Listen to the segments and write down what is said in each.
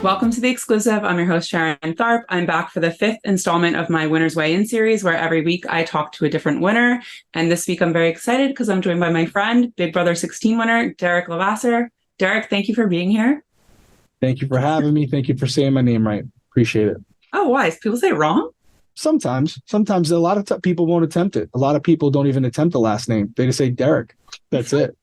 Welcome to The Exclusive. I'm your host, Sharon Tharp. I'm back for the 5th installment of my Winner's Weigh-In series, where every week I talk to a different winner. And this week I'm very excited because I'm joined by my friend, Big Brother 16 winner, Derrick Levasseur. Derrick, thank you for being here. Thank you for having me. Thank you for saying my name right. Appreciate it. Oh, why? People say it wrong? Sometimes a lot of people won't attempt it. A lot of people don't even attempt the last name. They just say Derrick. That's it.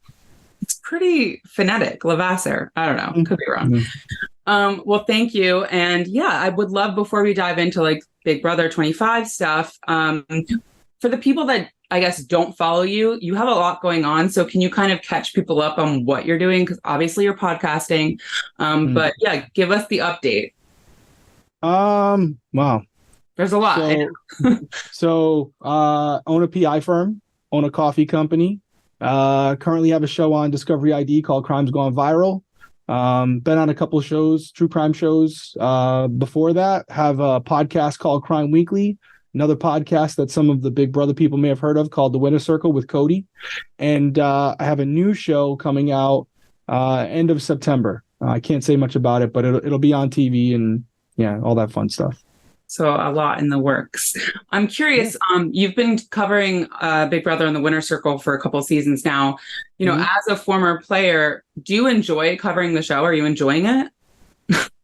It's pretty phonetic, Levasseur. I don't know. Could be wrong. Mm-hmm. Well, thank you. And yeah, I would love, before we dive into like Big Brother 25 stuff, for the people that I guess don't follow you, you have a lot going on. So can you kind of catch people up on what you're doing? Because obviously you're podcasting. But yeah, give us the update. Wow. There's a lot. So own a PI firm, own a coffee company. Currently have a show on Discovery ID called Crime's Gone Viral. Been on a couple of shows, true crime shows. Before that, have a podcast called Crime Weekly, another podcast that some of the Big Brother people may have heard of called The Winner Circle with Cody. And I have a new show coming out end of September. I can't say much about it, but it'll be on TV and yeah, all that fun stuff. So a lot in the works. I'm curious, you've been covering Big Brother and the Winner Circle for a couple seasons now. You know, as a former player, do you enjoy covering the show? Are you enjoying it?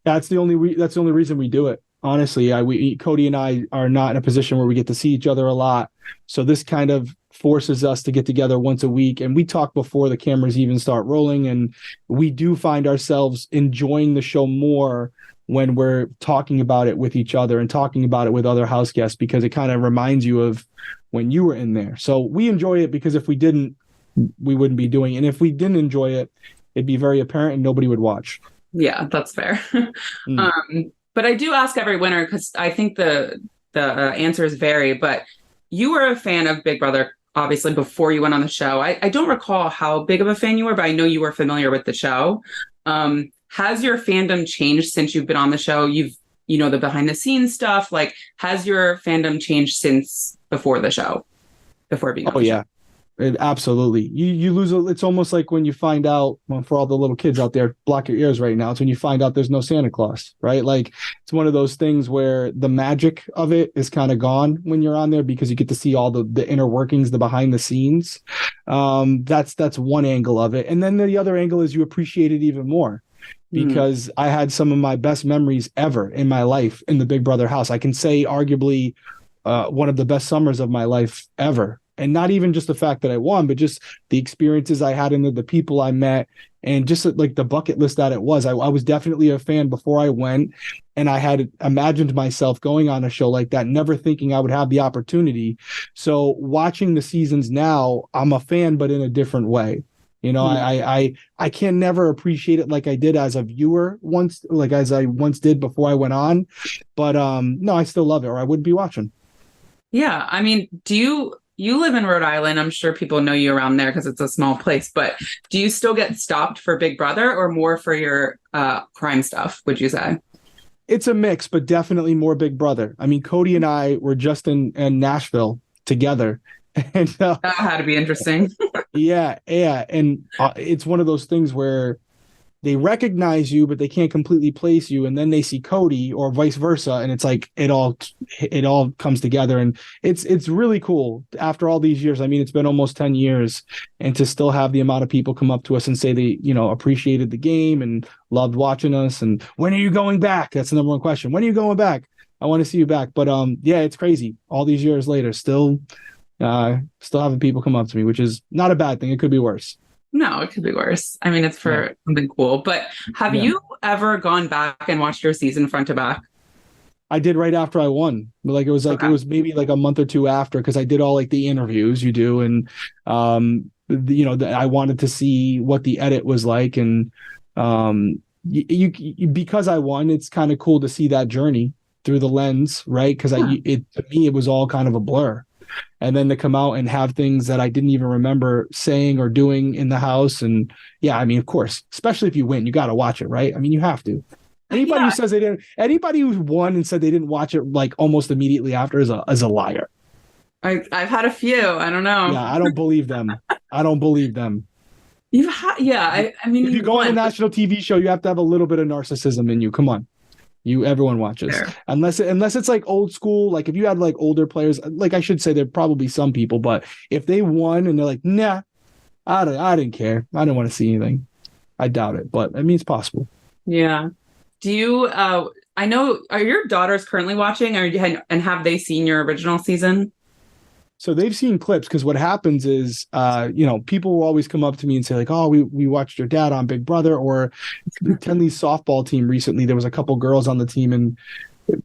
That's the only reason we do it. Honestly, Cody and I are not in a position where we get to see each other a lot. So this kind of forces us to get together once a week, and we talk before the cameras even start rolling. And we do find ourselves enjoying the show more when we're talking about it with each other and talking about it with other house guests, because it kind of reminds you of when you were in there. So we enjoy it, because if we didn't, we wouldn't be doing it. And if we didn't enjoy it, it'd be very apparent and nobody would watch. Yeah, that's fair. But I do ask every winner, because I think the answers vary, but you were a fan of Big Brother, obviously, before you went on the show. I don't recall how big of a fan you were, but I know you were familiar with the show. Has your fandom changed since you've been on the show? You know, the behind the scenes stuff, like, has your fandom changed since before the show, before being on the show? Absolutely. You lose it's almost like when you find out, well, for all the little kids out there, block your ears right now. It's when you find out there's no Santa Claus, right? Like, it's one of those things where the magic of it is kind of gone when you're on there, because you get to see all the inner workings, the behind the scenes. That's one angle of it. And then the other angle is you appreciate it even more, because I had some of my best memories ever in my life in the Big Brother house. I can say arguably one of the best summers of my life ever. And not even just the fact that I won, but just the experiences I had and the people I met, and just like the bucket list that it was. I was definitely a fan before I went, and I had imagined myself going on a show like that, never thinking I would have the opportunity. So watching the seasons now, I'm a fan, but in a different way. You know, I can never appreciate it like I did as a viewer once, like as I once did before I went on. But no, I still love it, or I wouldn't be watching. Yeah. I mean, you live in Rhode Island. I'm sure people know you around there because it's a small place, but do you still get stopped for Big Brother or more for your crime stuff, would you say? It's a mix, but definitely more Big Brother. I mean, Cody and I were just in Nashville together. And that had to be interesting. Yeah. And it's one of those things where they recognize you, but they can't completely place you. And then they see Cody or vice versa. And it's like, it all comes together. And it's really cool after all these years. I mean, it's been almost 10 years, and to still have the amount of people come up to us and say they, appreciated the game and loved watching us. And when are you going back? That's the number one question. When are you going back? I want to see you back. But yeah, it's crazy. All these years later, still having people come up to me, which is not a bad thing. It could be worse. No, it could be worse. I mean, it's for something cool. But have you ever gone back and watched your season front to back? I did right after I won. It was maybe like a month or two after, because I did all like the interviews you do, and I wanted to see what the edit was like, and because I won, it's kind of cool to see that journey through the lens, right? Because to me it was all kind of a blur. And then to come out and have things that I didn't even remember saying or doing in the house. And yeah, I mean, of course, especially if you win, you got to watch it, right? I mean, you have to. Anybody who says they didn't, anybody who won and said they didn't watch it like almost immediately after is a liar. I've had a few. I don't know. Yeah, I don't believe them. I mean, If you go on a national TV show, you have to have a little bit of narcissism in you. Come on. Everyone watches. Fair. Unless it's like old school, like if you had like older players, like I should say there'd probably some people, but if they won and they're like, nah, I didn't care. I didn't want to see anything. I doubt it, but I mean, it's possible. Yeah. Do you, I know, are your daughters currently watching and have they seen your original season? So they've seen clips because what happens is, people will always come up to me and say like, oh, we watched your dad on Big Brother, or Tenley's softball team recently. There was a couple girls on the team and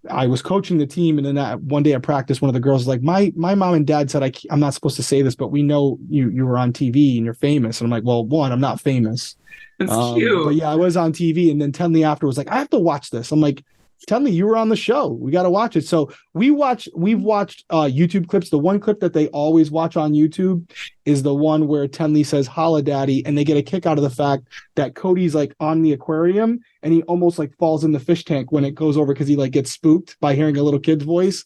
I was coaching the team. And then one day at practice, one of the girls was like, my mom and dad said, I'm not supposed to say this, but we know you were on TV and you're famous. And I'm like, well, one, I'm not famous. It's cute. But yeah, I was on TV. And then Tenley after was like, I have to watch this. I'm like, Tenley, you were on the show. We got to watch it. So we've watched YouTube clips. The one clip that they always watch on YouTube is the one where Tenley says, holla daddy. And they get a kick out of the fact that Cody's like on the aquarium and he almost like falls in the fish tank when it goes over because he like gets spooked by hearing a little kid's voice.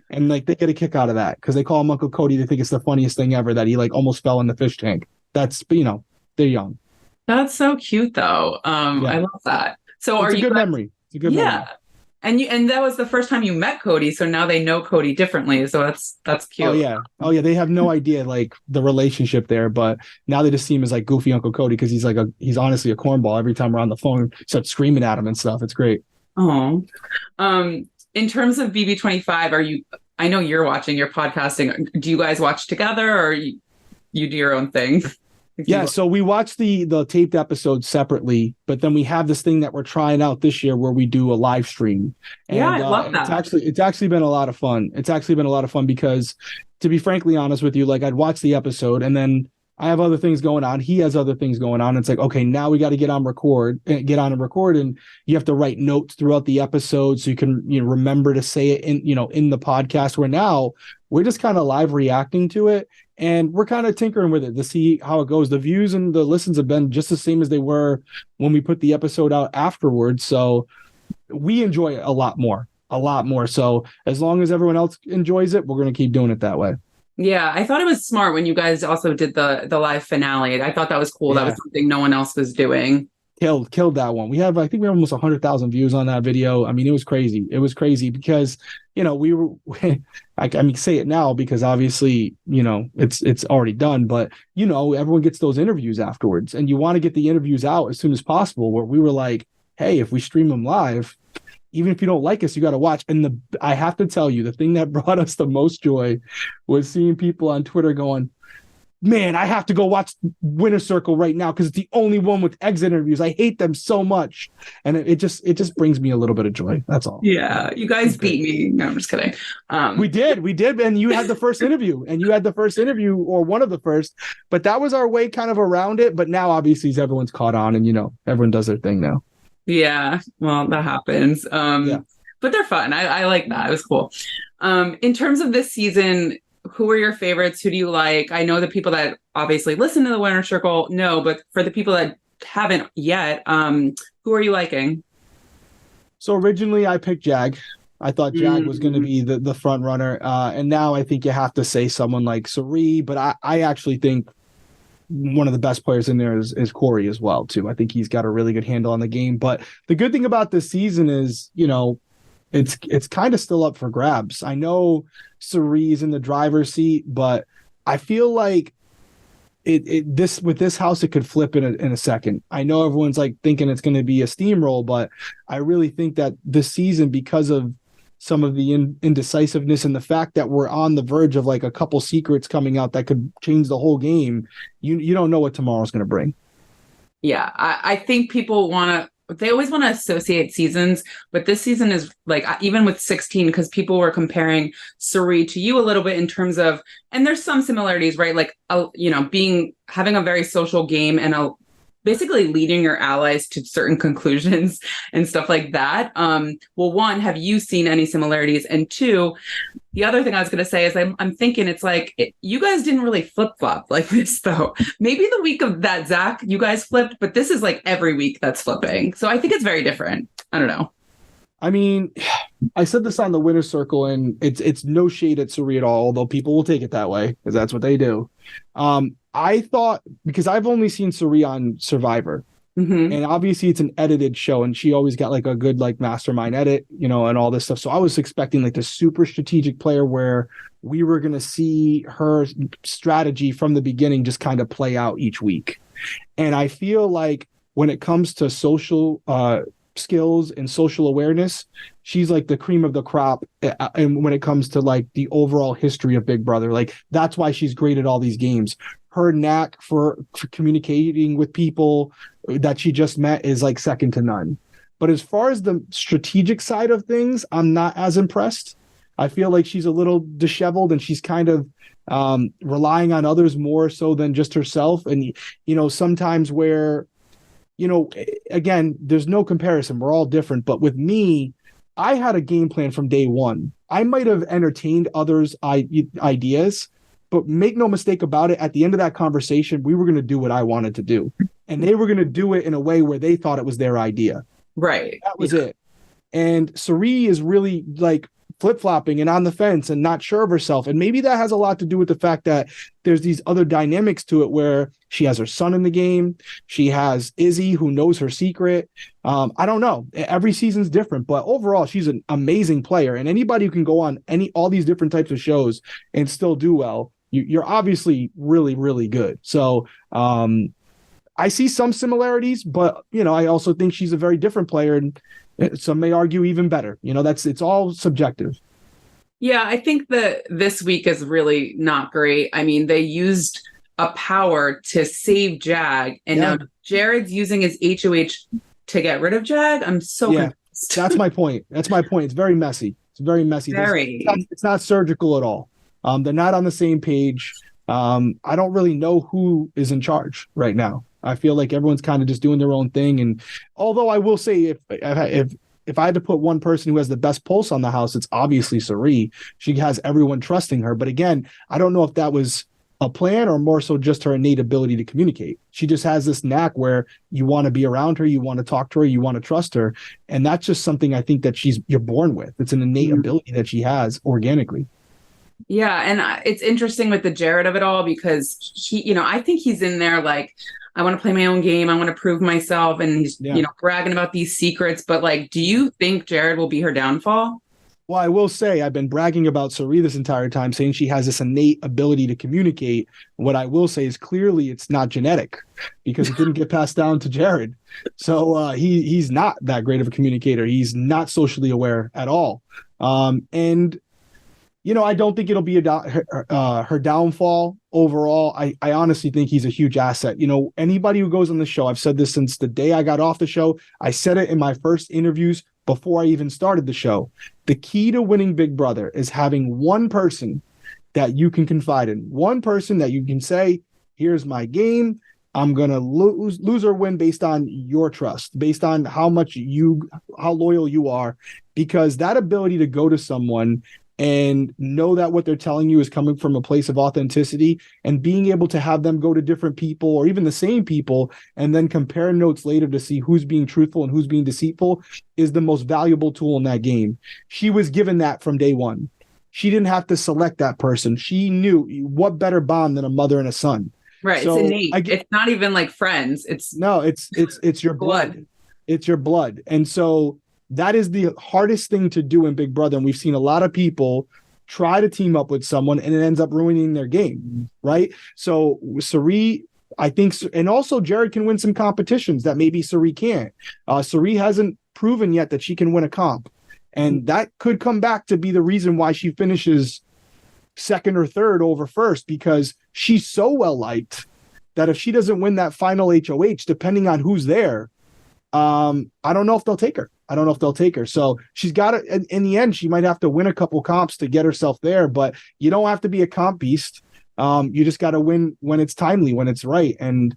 And like they get a kick out of that because they call him Uncle Cody. They think it's the funniest thing ever that he like almost fell in the fish tank. That's, they're young. That's so cute though. I love that. So it's a good memory. It's a good memory. And that was the first time you met Cody, so now they know Cody differently. So that's cute. Oh yeah. They have no idea like the relationship there, but now they just see him as like goofy Uncle Cody because he's honestly a cornball. Every time we're on the phone, start screaming at him and stuff. It's great. Oh, in terms of BB25, I know you're watching, you're podcasting. Do you guys watch together, or you do your own thing? Yeah, so we watch the taped episodes separately, but then we have this thing that we're trying out this year where we do a live stream. And, I love that. It's actually been a lot of fun. It's actually been a lot of fun because, to be frankly honest with you, like I'd watch the episode and then I have other things going on. He has other things going on. It's like, okay, now we got to get on and record, and you have to write notes throughout the episode so you can remember to say it in the podcast. Where now we're just kind of live reacting to it. And we're kind of tinkering with it to see how it goes. The views and the listens have been just the same as they were when we put the episode out afterwards. So we enjoy it a lot more. So as long as everyone else enjoys it, we're going to keep doing it that way. Yeah, I thought it was smart when you guys also did the live finale. I thought that was cool. Yeah. That was something no one else was doing. Killed that one. I think we have almost 100,000 views on that video. I mean, it was crazy. It was crazy because, we were, I mean, say it now because obviously, it's already done, but everyone gets those interviews afterwards and you want to get the interviews out as soon as possible, where we were like, hey, if we stream them live, even if you don't like us, you got to watch. And I have to tell you, the thing that brought us the most joy was seeing people on Twitter going, man, I have to go watch Winner Circle right now because it's the only one with exit interviews. I hate them so much. And it just brings me a little bit of joy. That's all. Yeah, you guys beat me. No, I'm just kidding. We did. And you had the first interview or one of the first, but that was our way kind of around it. But now obviously everyone's caught on and, everyone does their thing now. Yeah, well, that happens. But they're fun. I like that. It was cool. In terms of this season, who are your favorites? Who do you like? I know the people that obviously listen to the Winner Circle know, but for the people that haven't yet, who are you liking? So originally I picked Jag. I thought Jag was going to be the front runner. And now I think you have to say someone like Surrey, but I actually think one of the best players in there is Corey as well, too. I think he's got a really good handle on the game. But the good thing about this season is, it's kind of still up for grabs. I know Surrey's in the driver's seat, but I feel like with this house, it could flip in a second. I know everyone's like thinking it's going to be a steamroll, but I really think that this season, because of some of the indecisiveness and the fact that we're on the verge of like a couple secrets coming out that could change the whole game, you don't know what tomorrow's going to bring. Yeah, I think people they always want to associate seasons, but this season is like, even with 16, because people were comparing Surrey to you a little bit in terms of, and there's some similarities, right? Like, having a very social game and basically leading your allies to certain conclusions and stuff like that. Well, one, have you seen any similarities? And two, the other thing I was going to say is I'm thinking it's like, you guys didn't really flip-flop like this, though. Maybe the week of that Zach, you guys flipped, but this is like every week that's flipping. So I think it's very different. I don't know. I mean, I said this on the winner's circle, and it's no shade at Surrey at all, although people will take it that way because that's what they do. I thought, because I've only seen Surrey on Survivor, and obviously it's an edited show, and she always got like a good like mastermind edit, and all this stuff. So I was expecting like the super strategic player where we were going to see her strategy from the beginning just kind of play out each week. And I feel like when it comes to social skills and social awareness, she's like the cream of the crop. And when it comes to like the overall history of Big Brother, like that's why she's great at all these games. Her knack for communicating with people that she just met is like second to none. But as far as the strategic side of things, I'm not as impressed. I feel like she's a little disheveled, and she's kind of relying on others more so than just herself. And, sometimes where, again, there's no comparison. We're all different. But with me, I had a game plan from day one. I might have entertained others' ideas, but make no mistake about it, at the end of that conversation, we were going to do what I wanted to do. And they were going to do it in a way where they thought it was their idea. Right. That was it. And Surrey is really like flip-flopping and on the fence and not sure of herself. And maybe that has a lot to do with the fact that there's these other dynamics to it where she has her son in the game. She has Izzy, who knows her secret. I don't know. Every season's different, but overall, she's an amazing player. And anybody who can go on all these different types of shows and still do well, you're obviously really, really good. So I see some similarities, but, I also think she's a very different player, and some may argue even better. It's all subjective. Yeah, I think that this week is really not great. I mean, they used a power to save Jag, and now Jared's using his HOH to get rid of Jag. I'm so confused. That's my point. It's very messy. It's very messy. It's not surgical at all. They're not on the same page. I don't really know who is in charge right now. I feel like everyone's kind of just doing their own thing. And although I will say, if I had to put one person who has the best pulse on the house, it's obviously Surrey. She has everyone trusting her. But again, I don't know if that was a plan or more so just her innate ability to communicate. She just has this knack where you want to be around her, you want to talk to her, you want to trust her. And that's just something I think that you're born with. It's an innate ability that she has organically. Yeah. And it's interesting with the Jared of it all, because he, I think he's in there like, I want to play my own game. I want to prove myself. And he's, bragging about these secrets. But like, do you think Jared will be her downfall? Well, I will say I've been bragging about Surrey this entire time, saying she has this innate ability to communicate. What I will say is clearly it's not genetic, because it didn't get passed down to Jared. So he's not that great of a communicator. He's not socially aware at all. And I don't think it'll be her downfall overall. I honestly think he's a huge asset. Anybody who goes on the show, I've said this since the day I got off the show. I said it in my first interviews before I even started the show. The key to winning Big Brother is having one person that you can confide in, one person that you can say, here's my game. I'm going to lose or win based on your trust, based on how loyal you are, because that ability to go to someone and know that what they're telling you is coming from a place of authenticity, and being able to have them go to different people or even the same people and then compare notes later to see who's being truthful and who's being deceitful is the most valuable tool in that game. She was given that from day one. She didn't have to select that person. She knew what better bond than a mother and a son. Right. So it's innate. It's not even like friends. It's your blood. It's your blood. And so that is the hardest thing to do in Big Brother. And we've seen a lot of people try to team up with someone and it ends up ruining their game, right? So Surrey, I think, and also Jared can win some competitions that maybe Surrey can't. Surrey hasn't proven yet that she can win a comp. And that could come back to be the reason why she finishes second or third over first, because she's so well liked that if she doesn't win that final HOH, depending on who's there, I don't know if they'll take her. So she's got to, in the end, she might have to win a couple comps to get herself there, but you don't have to be a comp beast. You just got to win when it's timely, when it's right. And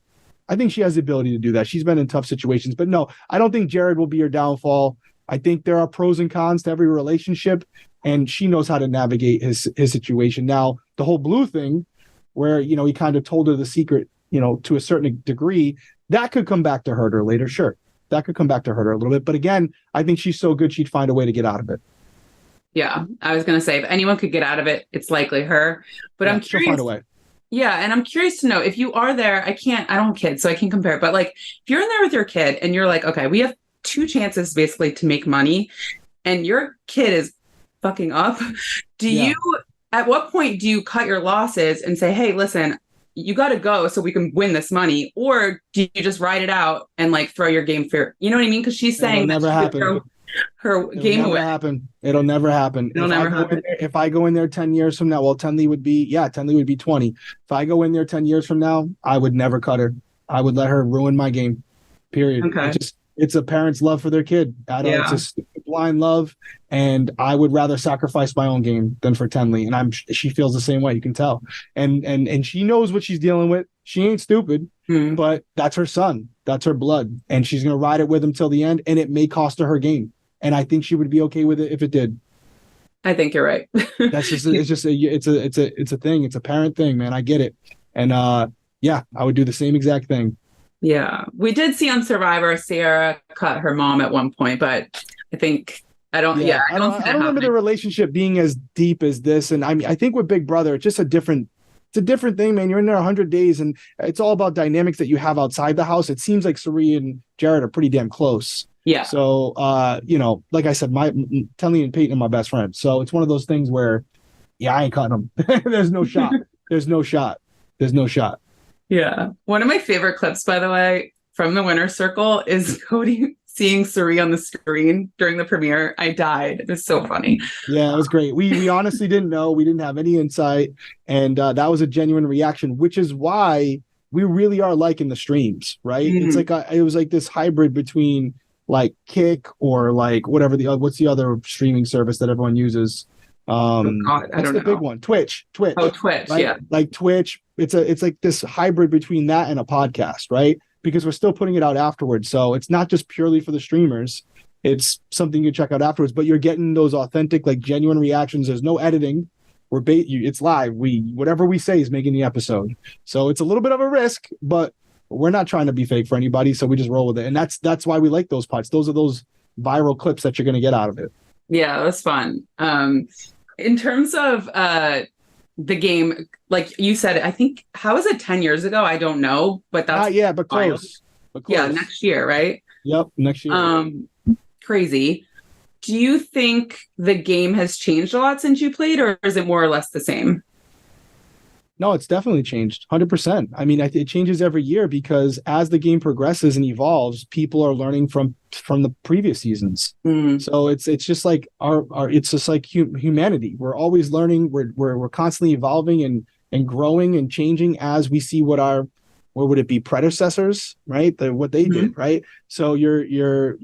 I think she has the ability to do that. She's been in tough situations, but no, I don't think Jared will be her downfall. I think there are pros and cons to every relationship, and she knows how to navigate his situation. Now, the whole Blue thing where, he kind of told her the secret, to a certain degree, that could come back to hurt her later. Sure. That could come back to hurt her a little bit. But again, I think she's so good, she'd find a way to get out of it. Yeah. I was going to say, if anyone could get out of it, it's likely her. But Yeah, I'm she'll curious. find a way. Yeah. And I'm curious to know if you are there, I don't have kids, so I can't compare. But like, if you're in there with your kid and you're like, okay, we have two chances basically to make money, and your kid is fucking up, at what point do you cut your losses and say, hey, listen, you got to go so we can win this money? Or do you just ride it out and like throw your game fair? You know what I mean? Because she's saying It'll never happen. Her game away. It'll never happen. If I go in there 10 years from now, well, Tenley would be 20. If I go in there 10 years from now, I would never cut her. I would let her ruin my game. Period. Okay. It's a parent's love for their kid. It's a blind love, and I would rather sacrifice my own game than for Tenley. And she feels the same way. You can tell, and she knows what she's dealing with. She ain't stupid, but that's her son. That's her blood, and she's gonna ride it with him till the end. And it may cost her game. And I think she would be okay with it if it did. I think you're right. It's a thing. It's a parent thing, man. I get it. And I would do the same exact thing. Yeah. We did see on Survivor, Sierra cut her mom at one point, but I think I don't remember the relationship being as deep as this. And I think with Big Brother, it's just a different thing, man. You're in there 100 days, and it's all about dynamics that you have outside the house. It seems like Surrey and Jared are pretty damn close. Yeah. So, like I said, my Tenley and Peyton are my best friends. So it's one of those things where, I ain't cutting them. There's no shot. There's no shot. Yeah. One of my favorite clips, by the way, from the winner's circle is Cody seeing Surrey on the screen during the premiere. I died. It was so funny. Yeah, it was great. We honestly didn't know. We didn't have any insight. And that was a genuine reaction, which is why we really are liking the streams, right? Mm-hmm. It's like it was like this hybrid between like Kick or like whatever what's the other streaming service that everyone uses? I don't know. The big one? Twitch. Oh, Twitch, right? Yeah. Like Twitch. It's like this hybrid between that and a podcast, right? Because we're still putting it out afterwards. So it's not just purely for the streamers. It's something you check out afterwards, but you're getting those authentic, like genuine reactions. There's no editing. It's live. Whatever we say is making the episode. So it's a little bit of a risk, but we're not trying to be fake for anybody. So we just roll with it. And that's why we like those parts. Those are those viral clips that you're going to get out of it. Yeah, it was fun. In terms of the game, like you said, I think, how was it 10 years ago? I don't know, but that's but close. Yeah, next year, right? Yep, next year. Crazy. Do you think the game has changed a lot since you played, or is it more or less the same? No, it's definitely changed 100%. I mean, it changes every year because as the game progresses and evolves, people are learning from the previous seasons. So it's just like it's just like humanity. We're always learning. We're constantly evolving and growing and changing as we see what would it be, predecessors, right? What they did, right? So you're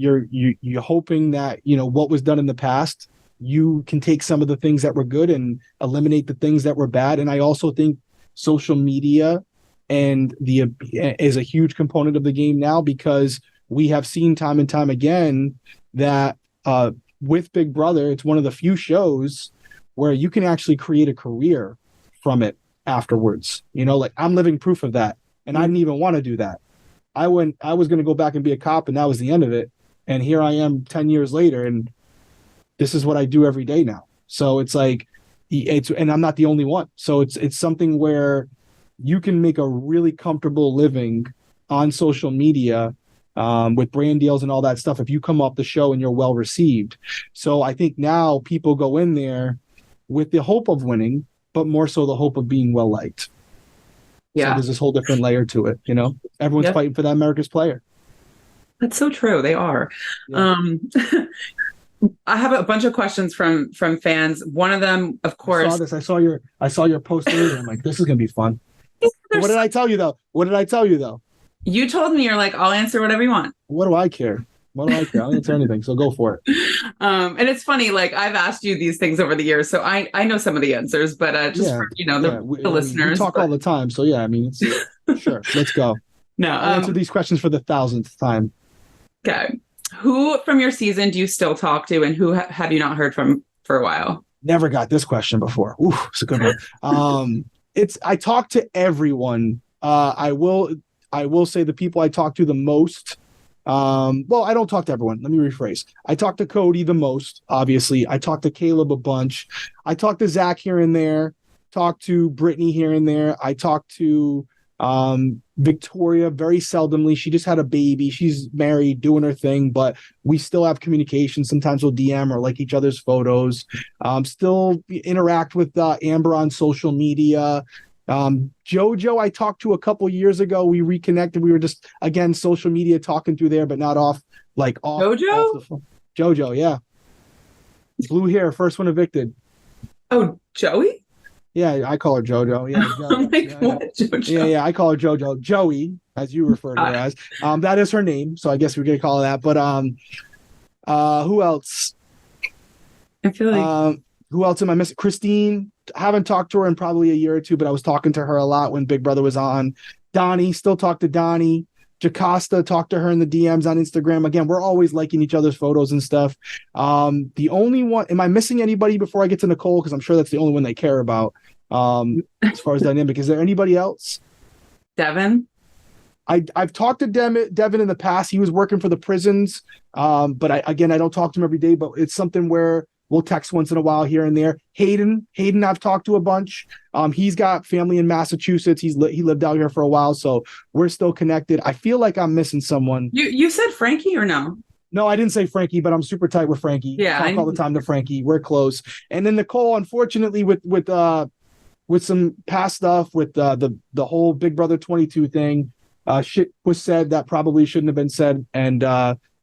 hoping that what was done in the past, you can take some of the things that were good and eliminate the things that were bad. And I also think social media is a huge component of the game now, because we have seen time and time again that with Big Brother, it's one of the few shows where you can actually create a career from it afterwards. Like I'm living proof of that. And I didn't even want to do that. I was going to go back and be a cop, and that was the end of it. And here I am 10 years later, and this is what I do every day now. So it's like, and I'm not the only one. So it's something where you can make a really comfortable living on social media with brand deals and all that stuff if you come off the show and you're well received. So I think now people go in there with the hope of winning, but more so the hope of being well liked. Yeah. So there's this whole different layer to it. Everyone's fighting for that America's player. That's so true. They are. Yeah. I have a bunch of questions from fans. One of them, of course. I saw your post earlier. I'm like, this is gonna be fun. What did I tell you though? You told me, you're like, I'll answer whatever you want. What do I care? I'll answer anything. So go for it. And it's funny, like I've asked you these things over the years, so I know some of the answers, but for the listeners. We talk all the time, so yeah. I mean, sure. Let's go. No, I'll answer these questions for the 1,000th time. Okay. Who from your season do you still talk to, and who have you not heard from for a while? Never got this question before. Ooh, it's a good one. I talk to everyone. I will say the people I talk to the most Well, I don't talk to everyone. Let me rephrase. I talk to Cody the most, obviously. I talk to Caleb a bunch. I talk to Zach here and there. Talk to Brittany here and there. I talk to Victoria very seldomly. She just had a baby. She's married, doing her thing, but we still have communication. Sometimes we'll DM or like each other's photos. Still interact with Amber on social media. Jojo, I talked to a couple years ago. We reconnected. We were just, again, social media talking through there, but not off. Jojo? Off the phone. Jojo, yeah. Blue hair, first one evicted. Oh, Joey? Yeah, I call her Jojo. Yeah, I'm like, what? Jojo? Yeah, I call her Jojo. Joey, as you refer to her as. That is her name, so I guess we're gonna call her that. But who else? I feel like who else am I missing? Christine. I haven't talked to her in probably a year or two, but I was talking to her a lot when Big Brother was on. Donnie, still talk to Donnie. Jocasta, talked to her in the DMs on Instagram. Again, we're always liking each other's photos and stuff. The only one, am I missing anybody before I get to Nicole? Because I'm sure that's the only one they care about as far as dynamic. Is there anybody else? Devin? I've talked to Devin in the past. He was working for the prisons. But I don't talk to him every day, but it's something where we'll text once in a while here and there. Hayden, I've talked to a bunch. He's got family in Massachusetts. He lived out here for a while, so we're still connected. I feel like I'm missing someone. You said Frankie or no? No, I didn't say Frankie, but I'm super tight with Frankie. Yeah, I talk all the time to Frankie. We're close. And then Nicole, unfortunately, with some past stuff, with the whole Big Brother 22 thing, shit was said that probably shouldn't have been said, and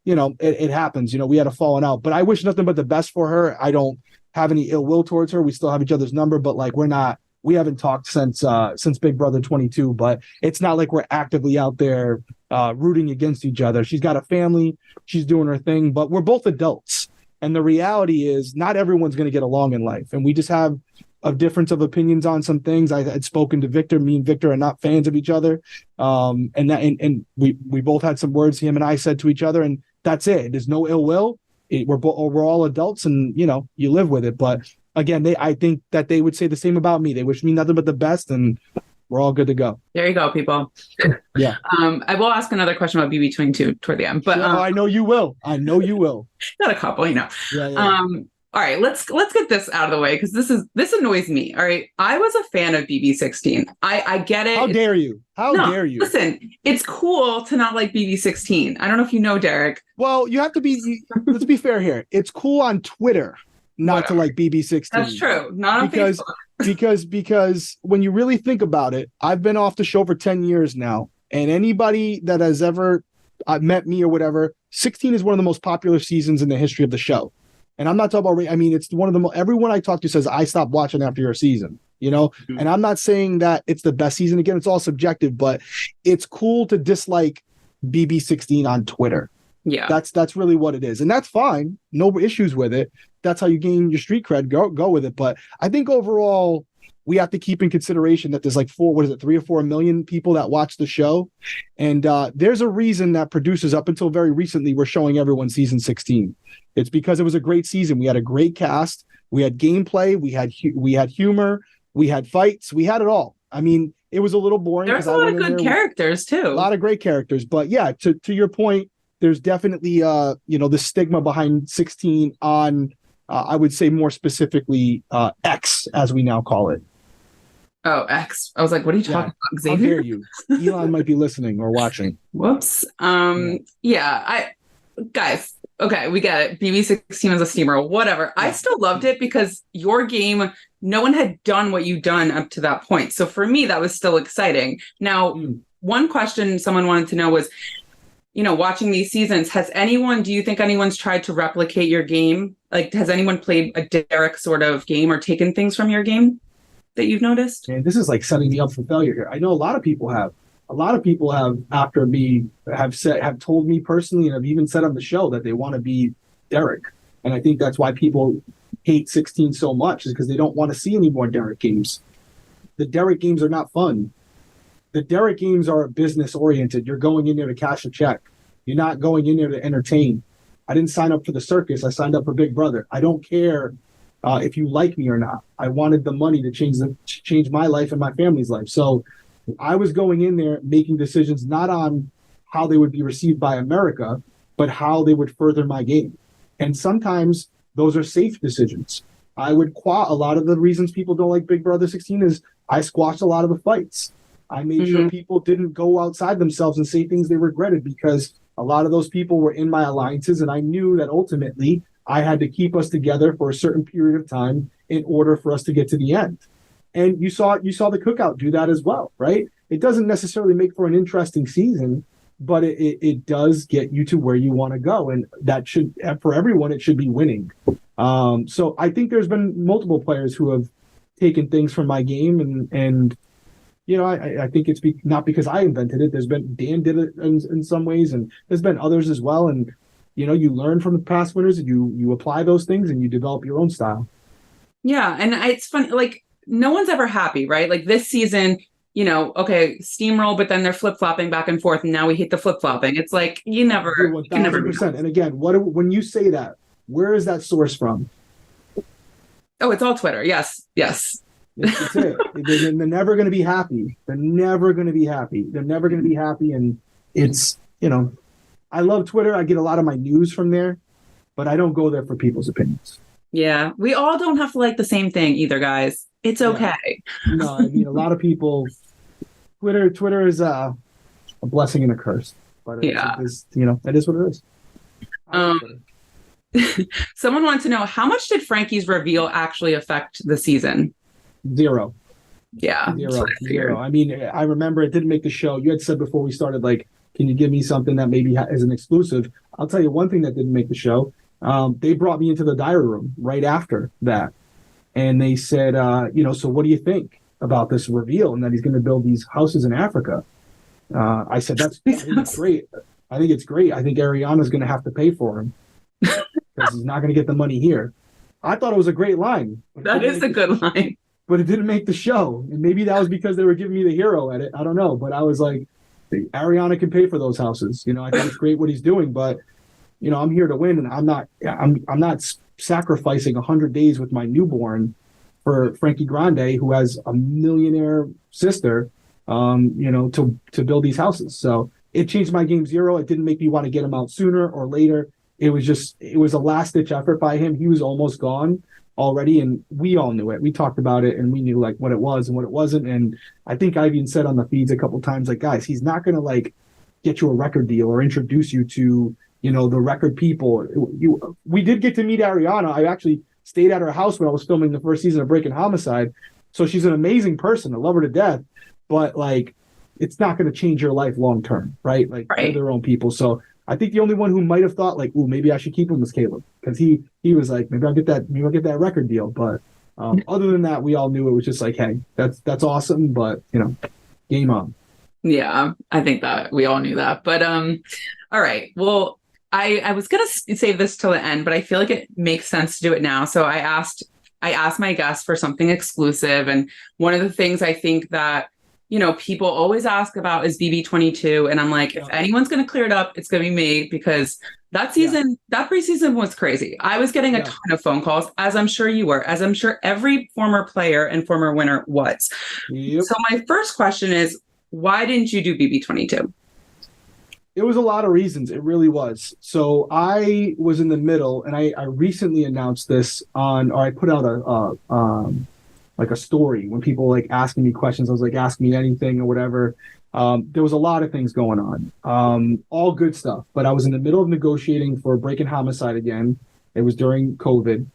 it happens. We had a falling out, but I wish nothing but the best for her. I don't have any ill will towards her. We still have each other's number, but we haven't talked since Big Brother 22, but it's not like we're actively out there rooting against each other. She's got a family, she's doing her thing, but we're both adults. And the reality is not everyone's going to get along in life. And we just have a difference of opinions on some things. I had spoken to Victor. Me and Victor are not fans of each other. And we both had some words him and I said to each other, and that's it. There's no ill will. We're all adults, and you live with it. But again, I think that they would say the same about me. They wish me nothing but the best, and we're all good to go. There you go, people. Yeah. I will ask another question about BB22 toward the end, but I know you will. Got a couple, Yeah. All right, let's get this out of the way because this annoys me. All right, I was a fan of BB16. I get it. How dare you? How dare you? Listen, it's cool to not like BB16. I don't know if you know Derrick. Well, you have to be. Let's be fair here. It's cool on Twitter not to like BB16. That's true. Not on Facebook. Because when you really think about it, I've been off the show for 10 years now, and anybody that has ever met me or whatever, 16 is one of the most popular seasons in the history of the show. And I'm not talking about, it's one of the everyone I talk to says, I stopped watching after your season, Mm-hmm. And I'm not saying that it's the best season. Again, it's all subjective, but it's cool to dislike BB16 on Twitter. Yeah. That's really what it is. And that's fine. No issues with it. That's how you gain your street cred. Go with it. But I think overall, we have to keep in consideration that there's 3 or 4 million people that watch the show. And there's a reason that producers up until very recently were showing everyone season 16. It's because it was a great season. We had a great cast. We had gameplay. We had humor. We had fights. We had it all. It was a little boring. There's a lot of good characters too. A lot of great characters. But yeah, to your point, there's definitely the stigma behind 16 on I would say more specifically X, as we now call it. Oh, X. I was like, what are you talking about, Xavier? How dare you? Elon might be listening or watching. Whoops. Guys, okay, we get it. BB16 is a steamer, whatever. Yeah. I still loved it because your game, no one had done what you'd done up to that point. So for me, that was still exciting. Now, one question someone wanted to know was, watching these seasons, do you think anyone's tried to replicate your game? Like, has anyone played a Derrick sort of game or taken things from your game that you've noticed? And this is like setting me up for failure here. I know a lot of people have. A lot of people have, after me, have told me personally, and have even said on the show that they want to be Derrick. And I think that's why people hate 16 so much, is because they don't want to see any more Derrick games. The Derrick games are not fun. The Derrick games are business oriented. You're going in there to cash a check. You're not going in there to entertain. I didn't sign up for the circus. I signed up for Big Brother. I don't care if you like me or not. I wanted the money to change my life and my family's life. So I was going in there making decisions not on how they would be received by America, but how they would further my game. And sometimes those are safe decisions. I would a lot of the reasons people don't like Big Brother 16 is I squashed a lot of the fights. I made sure people didn't go outside themselves and say things they regretted, because a lot of those people were in my alliances, and I knew that ultimately I had to keep us together for a certain period of time in order for us to get to the end. And you saw the Cookout do that as well, right? It doesn't necessarily make for an interesting season, but it does get you to where you want to go. And that should, for everyone, it should be winning. So I think there's been multiple players who have taken things from my game, and you know, I think it's not because I invented it. Dan did it in some ways, and there's been others as well. And you know, you learn from the past winners, and you apply those things, and you develop your own style. Yeah, and it's funny, like no one's ever happy, right? Like this season, you know, okay, steamroll, but then they're flip-flopping back and forth, and now we hate the flip-flopping. It's like you never 1,000%. And again, when you say that, where is that source from? Oh, it's all Twitter. Yes. That's it. They're never going to be happy. They're never going to be happy. And it's, you know, I love Twitter. I get a lot of my news from there, but I don't go there for people's opinions. Yeah. We all don't have to like the same thing either, guys. It's okay. Yeah. No, I mean, a lot of people, Twitter is a blessing and a curse, but it's, you know, that is what it is. Someone wants to know, how much did Frankie's reveal actually affect the season? 0. Yeah. Zero. I mean, I remember it didn't make the show. You had said before we started, like, can you give me something that maybe is an exclusive? I'll tell you one thing that didn't make the show. They brought me into the diary room right after that. And they said, you know, so what do you think about this reveal and that he's going to build these houses in Africa? I said, I think it's great. I think Ariana's going to have to pay for him because he's not going to get the money here. I thought it was a great line. That is a good line. But it didn't make the show. And maybe that was because they were giving me the hero edit. I don't know. But I was like, Ariana can pay for those houses. You know, I think it's great what he's doing, but you know, I'm here to win, and I'm not sacrificing 100 days with my newborn for Frankie Grande, who has a millionaire sister, you know, to build these houses. So it changed my game 0. It didn't make me want to get him out sooner or later. It was a last ditch effort by him. He was almost gone already, and we all knew it. We talked about it, and we knew like what it was and what it wasn't. And I think I've even said on the feeds a couple times, like, guys, he's not going to like get you a record deal or introduce you to, you know, the record people. We did get to meet Ariana. I actually stayed at her house when I was filming the first season of Breaking Homicide. So she's an amazing person. I love her to death. But like, it's not going to change your life long term, right? Like, they're their own people. So I think the only one who might have thought like, "Ooh, maybe I should keep him," was Caleb, because he was like, maybe I'll get that record deal. But other than that, we all knew it was just like, hey, that's awesome, but you know, game on. Yeah, I think that we all knew that. But all right. Well, I was gonna save this till the end, but I feel like it makes sense to do it now. So I asked my guests for something exclusive, and one of the things I think that, you know, people always ask about is BB22. And I'm like, if anyone's going to clear it up, it's going to be me, because that season, that preseason was crazy. I was getting a ton of phone calls, as I'm sure you were, as I'm sure every former player and former winner was. Yep. So my first question is, why didn't you do BB22? It was a lot of reasons. It really was. So I was in the middle, and I recently announced this I put out a story when people like asking me questions. I was like, ask me anything or whatever. There was a lot of things going on, all good stuff. But I was in the middle of negotiating for Breaking Homicide again. It was during COVID.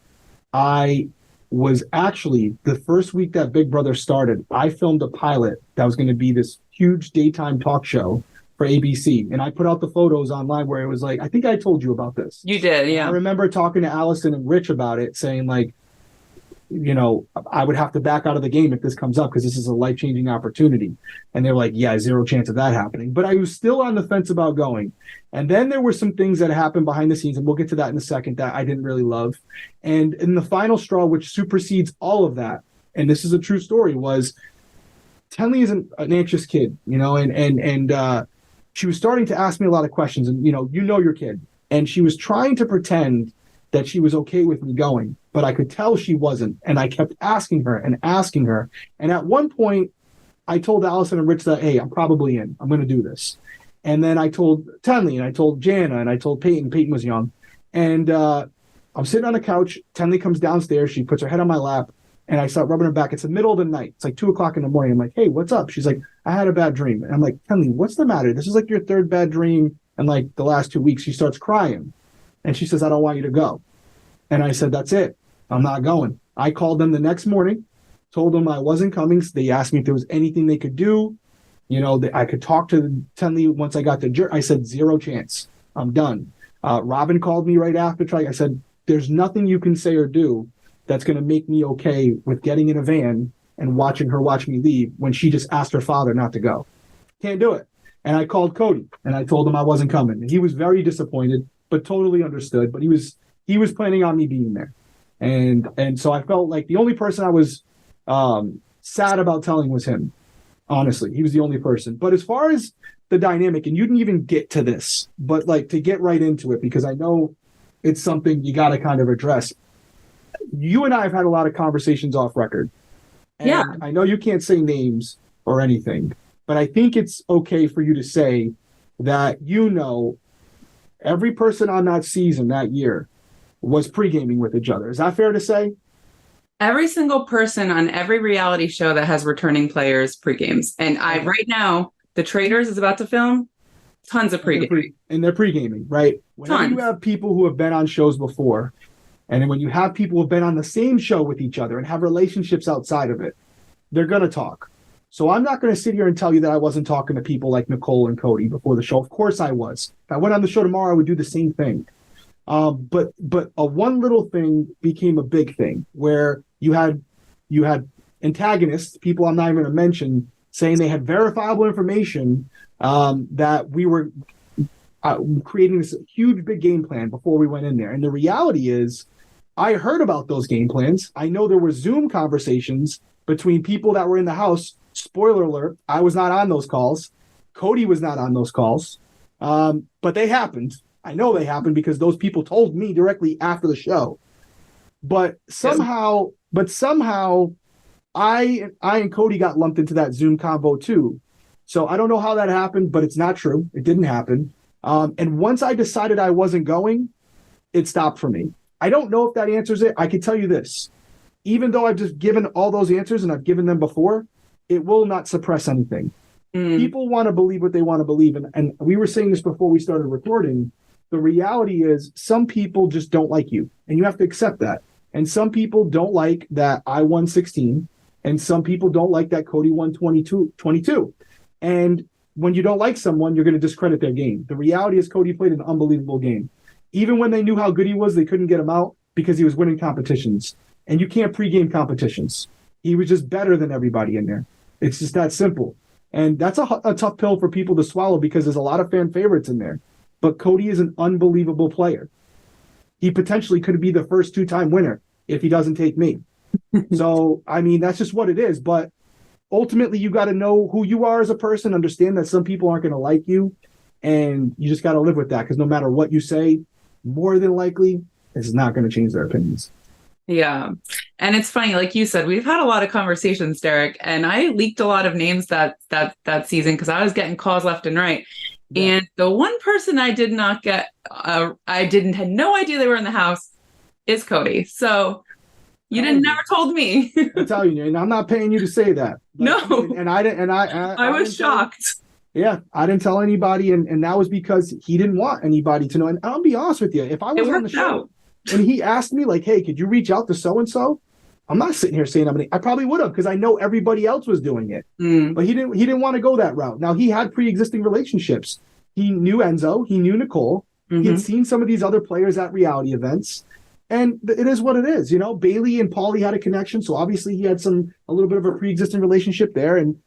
I was actually, the first week that Big Brother started, I filmed a pilot that was going to be this huge daytime talk show for ABC. And I put out the photos online where it was like, I think I told you about this. You did, yeah. I remember talking to Allison and Rich about it, saying like, you know, I would have to back out of the game if this comes up because this is a life-changing opportunity. And they were like, yeah, 0 chance of that happening. But I was still on the fence about going. And then there were some things that happened behind the scenes, and we'll get to that in a second, that I didn't really love. And in the final straw, which supersedes all of that, and this is a true story, was Tenley is an anxious kid, you know, and she was starting to ask me a lot of questions. And, you know your kid. And she was trying to pretend that she was okay with me going, but I could tell she wasn't. And I kept asking her. And at one point, I told Allison and Rich that, hey, I'm probably in. I'm going to do this. And then I told Tenley, and I told Jana, and I told Peyton. Peyton was young. And I'm sitting on the couch. Tenley comes downstairs. She puts her head on my lap, and I start rubbing her back. It's the middle of the night. It's like 2:00 in the morning. I'm like, hey, what's up? She's like, I had a bad dream. And I'm like, Tenley, what's the matter? This is like your third bad dream in like the last 2 weeks. She starts crying. And she says, I don't want you to go. And I said, that's it. I'm not going. I called them the next morning, told them I wasn't coming. They asked me if there was anything they could do. You know, I could talk to Tenley once I got to I said, 0 chance. I'm done. Robin called me right after. I said, there's nothing you can say or do that's going to make me okay with getting in a van and watching her watch me leave when she just asked her father not to go. Can't do it. And I called Cody, and I told him I wasn't coming. And he was very disappointed, but totally understood. But he was planning on me being there. And so I felt like the only person I was sad about telling was him. Honestly, he was the only person. But as far as the dynamic, and you didn't even get to this, but like to get right into it, because I know it's something you got to kind of address. You and I have had a lot of conversations off record. And yeah. I know you can't say names or anything, but I think it's okay for you to say that, you know, every person on that season that year was pre-gaming with each other. Is that fair to say? Every single person on every reality show that has returning players pre-games. And right now, The Traders is about to film tons of pre-gaming. And they're pre-gaming, right? Whenever you have people who have been on shows before, and then when you have people who have been on the same show with each other and have relationships outside of it, they're going to talk. So I'm not going to sit here and tell you that I wasn't talking to people like Nicole and Cody before the show. Of course I was. If I went on the show tomorrow, I would do the same thing. But a one little thing became a big thing where you had antagonists, people I'm not even going to mention, saying they had verifiable information that we were creating this huge big game plan before we went in there. And the reality is, I heard about those game plans. I know there were Zoom conversations between people that were in the house. Spoiler alert, I was not on those calls. Cody was not on those calls. But they happened. I know they happened because those people told me directly after the show. But somehow I and Cody got lumped into that Zoom combo too. So I don't know how that happened, but it's not true. It didn't happen. And once I decided I wasn't going, it stopped for me. I don't know if that answers it. I can tell you this. Even though I've just given all those answers and I've given them before, it will not suppress anything. People want to believe what they want to believe. And we were saying this before we started recording. The reality is some people just don't like you, and you have to accept that. And some people don't like that I won 16, and some people don't like that Cody won 22. And when you don't like someone, you're going to discredit their game. The reality is Cody played an unbelievable game. Even when they knew how good he was, they couldn't get him out because he was winning competitions. And you can't pregame competitions. He was just better than everybody in there. It's just that simple. And that's a tough pill for people to swallow because there's a lot of fan favorites in there. But Cody is an unbelievable player. He potentially could be the first 2-time winner if he doesn't take me. So, I mean, that's just what it is. But ultimately, you got to know who you are as a person, understand that some people aren't going to like you, and you just got to live with that because no matter what you say, more than likely, it's not going to change their opinions. Yeah. And it's funny, like you said, we've had a lot of conversations, Derrick, and I leaked a lot of names that season because I was getting calls left and right. Yeah. And the one person I did not get, had no idea they were in the house is Cody. So you never told me. I tell you, and I'm not paying you to say that. No. I was shocked. Yeah, I didn't tell anybody, and that was because he didn't want anybody to know. And I'll be honest with you, if I was on the show and he asked me, like, hey, could you reach out to so-and-so? I'm not sitting here saying I probably would have because I know everybody else was doing it. But he didn't want to go that route. Now, he had pre-existing relationships. He knew Enzo. He knew Nicole. He had seen some of these other players at reality events. And it is what it is. You know, Bailey and Paulie had a connection. So obviously he had a little bit of a pre-existing relationship there. And,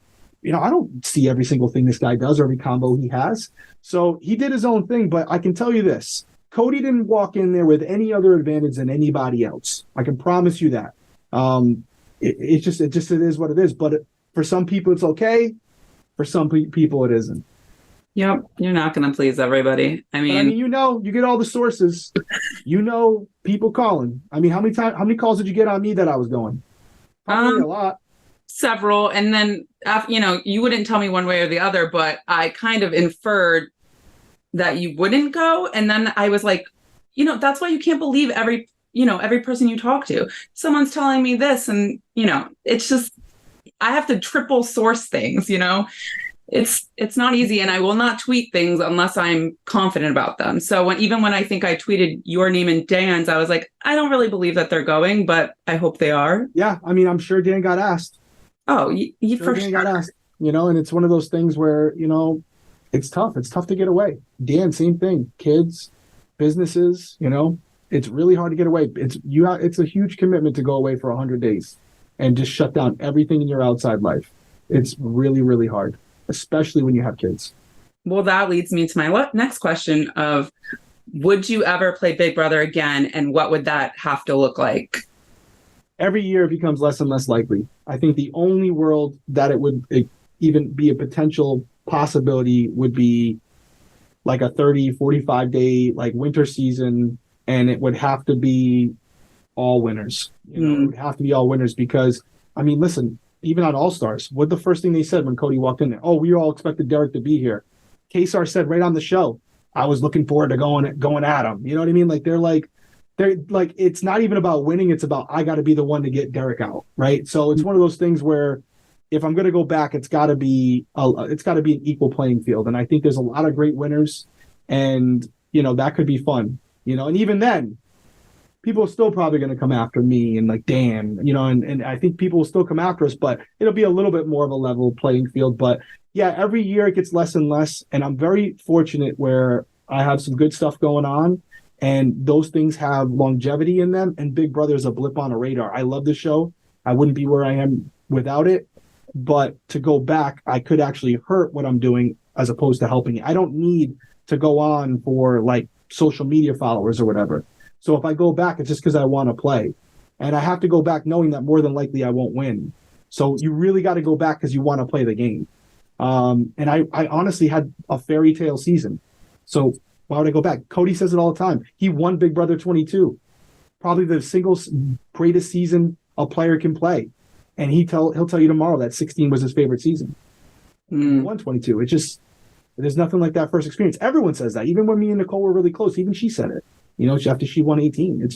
you know, I don't see every single thing this guy does or every combo he has. So he did his own thing. But I can tell you this. Cody didn't walk in there with any other advantage than anybody else. I can promise you that. It is what it is. But for some people, it's okay. For some people, it isn't. Yep, you're not going to please everybody. I mean, you know, you get all the sources. You know, people calling. I mean, how many calls did you get on me that I was going? Probably a lot. several, and then you wouldn't tell me one way or the other, but I kind of inferred that you wouldn't go, and then I was like, that's why you can't believe every person you talk to. Someone's telling me this, and it's just I have to triple source things. It's not easy, and I will not tweet things unless I'm confident about them. So even when I think I tweeted your name and Dan's, I was like, I don't really believe that they're going, but I hope they are. Yeah, I mean, I'm sure Dan got asked. Oh, you for sure got asked. And it's one of those things where it's tough. It's tough to get away. Dan, same thing. Kids, businesses. It's really hard to get away. It's a huge commitment to go away for 100 days and just shut down everything in your outside life. It's really, really hard, especially when you have kids. Well, that leads me to my next question of, would you ever play Big Brother again, and what would that have to look like? Every year it becomes less and less likely. I think the only world that it would even be a potential possibility would be like a 30, 45 day like winter season, and it would have to be all winners. It would have to be all winners because, I mean, listen, even on All Stars, what the first thing they said when Cody walked in there? Oh, we all expected Derrick to be here. Kesar said right on the show, I was looking forward to going at him. You know what I mean? Like they're like, it's not even about winning. It's about, I got to be the one to get Derrick out. Right. So it's one of those things where if I'm going to go back, it's got to be an equal playing field. And I think there's a lot of great winners, and, that could be fun, and even then people are still probably going to come after me and like, Dan, and I think people will still come after us, but it'll be a little bit more of a level playing field. But yeah, every year it gets less and less. And I'm very fortunate where I have some good stuff going on, and those things have longevity in them. And Big Brother is a blip on a radar. I love the show. I wouldn't be where I am without it. But to go back, I could actually hurt what I'm doing as opposed to helping it. I don't need to go on for like social media followers or whatever. So if I go back, it's just because I want to play. And I have to go back knowing that more than likely I won't win. So you really got to go back because you want to play the game. And I honestly had a fairy tale season. So why would I go back? Cody says it all the time. He won Big Brother 22. Probably the single greatest season a player can play. And he'll tell you tomorrow that 16 was his favorite season. 122. There's nothing like that first experience. Everyone says that. Even when me and Nicole were really close, even she said it. After she won 18. It's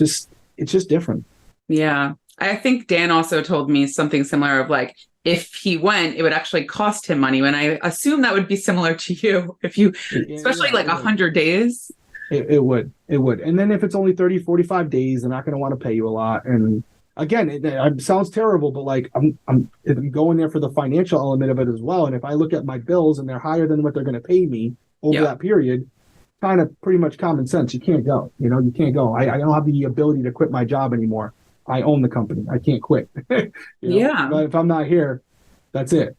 just different. Yeah. I think Dan also told me something similar of like, if he went, it would actually cost him money. And I assume that would be similar to you especially like 100 days. It would. And then if it's only 30, 45 days, they're not going to want to pay you a lot. And again, it sounds terrible, but like I'm going there for the financial element of it as well. And if I look at my bills and they're higher than what they're going to pay me over that period, kind of pretty much common sense. You can't go. You can't go. I don't have the ability to quit my job anymore. I own the company. I can't quit. Yeah. But if I'm not here, that's it.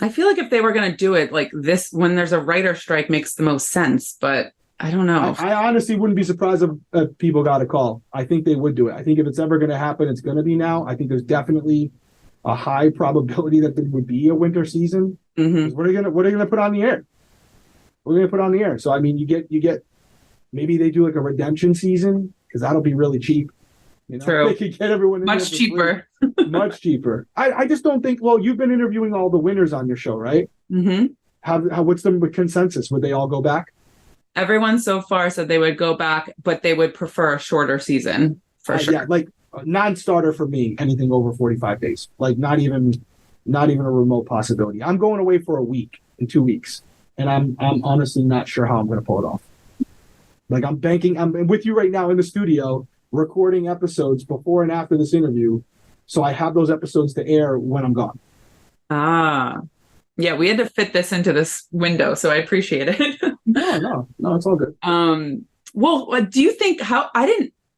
I feel like if they were going to do it like this, when there's a writer strike, makes the most sense. But I don't know. I honestly wouldn't be surprised if people got a call. I think they would do it. I think if it's ever going to happen, it's going to be now. I think there's definitely a high probability that there would be a winter season. Mm-hmm. What are they going to put on the air? We're going to put on the air. So, I mean, you get, maybe they do like a redemption season because that'll be really cheap. True. They could get everyone in much cheaper. Much cheaper. I just don't think, well, you've been interviewing all the winners on your show, right? Mm-hmm. What's the consensus? Would they all go back? Everyone so far said they would go back, but they would prefer a shorter season for sure. Yeah, like non-starter for me, anything over 45 days. Like not even a remote possibility. I'm going away for a week in 2 weeks. And I'm honestly not sure how I'm going to pull it off. Like I'm with you right now in the studio recording episodes before and after this interview. So I have those episodes to air when I'm gone. Ah, yeah, we had to fit this into this window. So I appreciate it. No, it's all good. Well, do you think all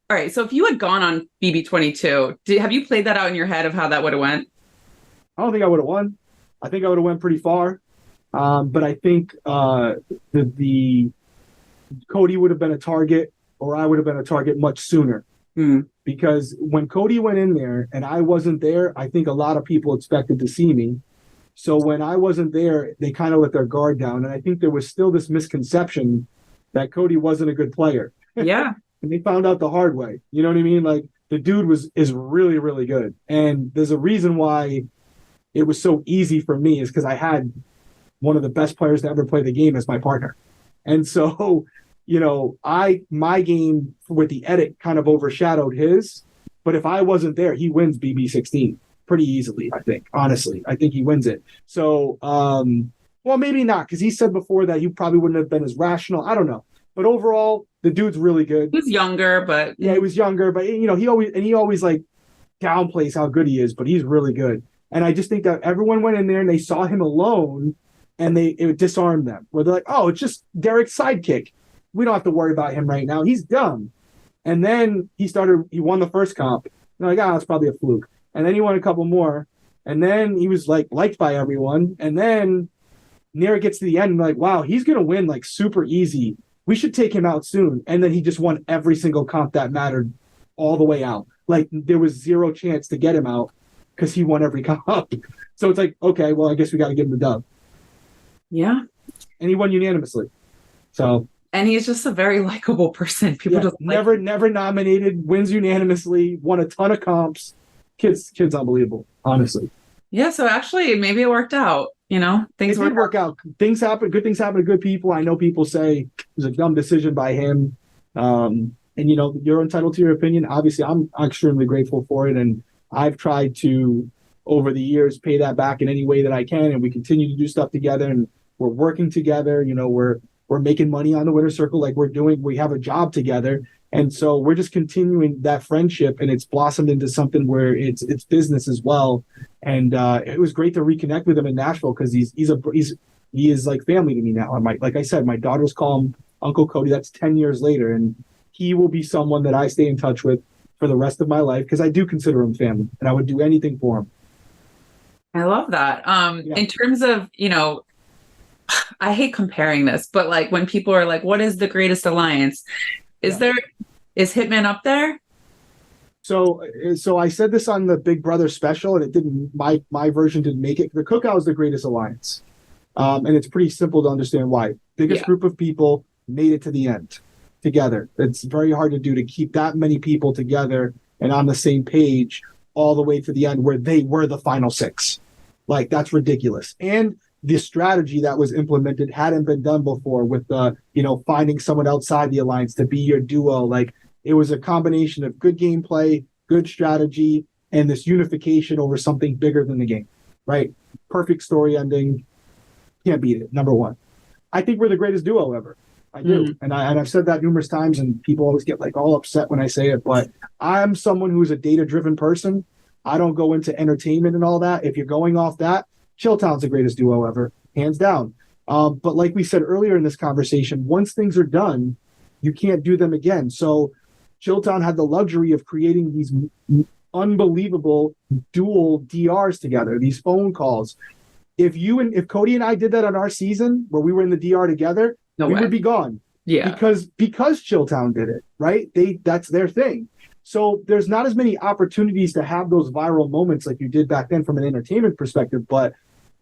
right. So if you had gone on BB22, have you played that out in your head of how that would have went? I don't think I would have won. I think I would have went pretty far. But I think the Cody would have been a target, or I would have been a target much sooner. Because when Cody went in there and I wasn't there, I think a lot of people expected to see me. So when I wasn't there, they kind of let their guard down. And I think there was still this misconception that Cody wasn't a good player. Yeah. And they found out the hard way. You know what I mean? Like the dude is really, really good. And there's a reason why it was so easy for me is because I had one of the best players to ever play the game as my partner. And so, my game with the edit kind of overshadowed his, but if I wasn't there, he wins BB16 pretty easily, I think. Honestly, I think he wins it. So, well, maybe not, because he said before that he probably wouldn't have been as rational. I don't know. But overall, the dude's really good. He was younger, but he was younger, but he always like downplays how good he is, but he's really good. And I just think that everyone went in there and they saw him alone and it disarmed them. Where they're like, oh, it's just Derrick's sidekick. We don't have to worry about him right now. He's dumb. And then he won the first comp. They're like, it's probably a fluke. And then he won a couple more. And then he was like liked by everyone. And then near it gets to the end, and like, wow, he's going to win like super easy. We should take him out soon. And then he just won every single comp that mattered all the way out. Like there was zero chance to get him out because he won every comp. So it's like, okay, well, I guess we got to give him the dub. Yeah. And he won unanimously. So. And he's just a very likable person. People just never nominated, wins unanimously, won a ton of comps. Kid's unbelievable, honestly. Yeah. So actually, maybe it worked out. Things did work out. Things happen. Good things happen to good people. I know people say it was a dumb decision by him. And you're entitled to your opinion. Obviously, I'm extremely grateful for it. And I've tried to, over the years, pay that back in any way that I can. And we continue to do stuff together. And we're working together. We're making money on the winner circle like we're doing. We have a job together. And so we're just continuing that friendship, and it's blossomed into something where it's business as well. And it was great to reconnect with him in Nashville because he is like family to me now. Like I said, my daughters call him Uncle Cody. That's 10 years later, and he will be someone that I stay in touch with for the rest of my life because I do consider him family, and I would do anything for him. I love that. In terms of I hate comparing this, but like when people are like, "What is the greatest alliance?" Is Hitman up there? So I said this on the Big Brother special, and it didn't. My version didn't make it. The Cookout is the greatest alliance, and it's pretty simple to understand why. Biggest group of people made it to the end together. It's very hard to do to keep that many people together and on the same page all the way to the end, where they were the final six. Like that's ridiculous. And the strategy that was implemented hadn't been done before with finding someone outside the alliance to be your duo. Like it was a combination of good gameplay, good strategy, and this unification over something bigger than the game, right? Perfect story ending. Can't beat it. Number one. I think we're the greatest duo ever. I do. And I've said that numerous times, and people always get like all upset when I say it, but I'm someone who's a data-driven person. I don't go into entertainment and all that. If you're going off that, Chilltown's the greatest duo ever, hands down. But like we said earlier in this conversation, once things are done, you can't do them again. So Chilltown had the luxury of creating these unbelievable dual DRs together, these phone calls. If Cody and I did that on our season where we were in the DR together, we would be gone. Yeah. Because Chilltown did it, right? That's their thing. So there's not as many opportunities to have those viral moments like you did back then from an entertainment perspective. But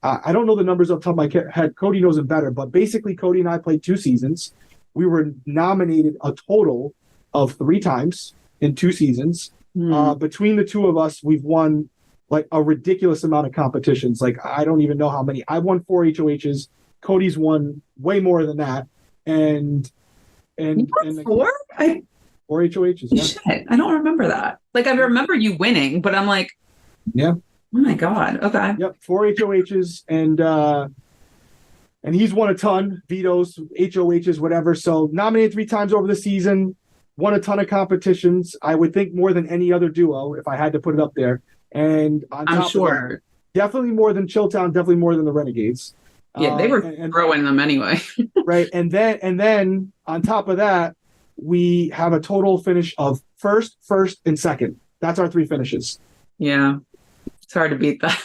I don't know the numbers off the top of my head. Cody knows them better. But basically, Cody and I played 2 seasons. We were nominated a total of 3 times in 2 seasons. Between the two of us, we've won like a ridiculous amount of competitions. Like I don't even know how many. I've won 4 HOHs. Cody's won way more than that. And 4? 4 HOHs. Yeah. Shit, I don't remember that. Like I remember you winning, but I'm like, yeah. Oh my God. Okay. Yep. 4 HOHs, and he's won a ton, vetoes, HOHs, whatever. So nominated 3 times over the season, won a ton of competitions. I would think more than any other duo if I had to put it up there. And on top of that, definitely more than Chilltown, definitely more than the Renegades. Yeah, they were throwing them anyway. Right. And then on top of that, we have a total finish of first, and second. That's our 3 finishes. Yeah. It's hard to beat that.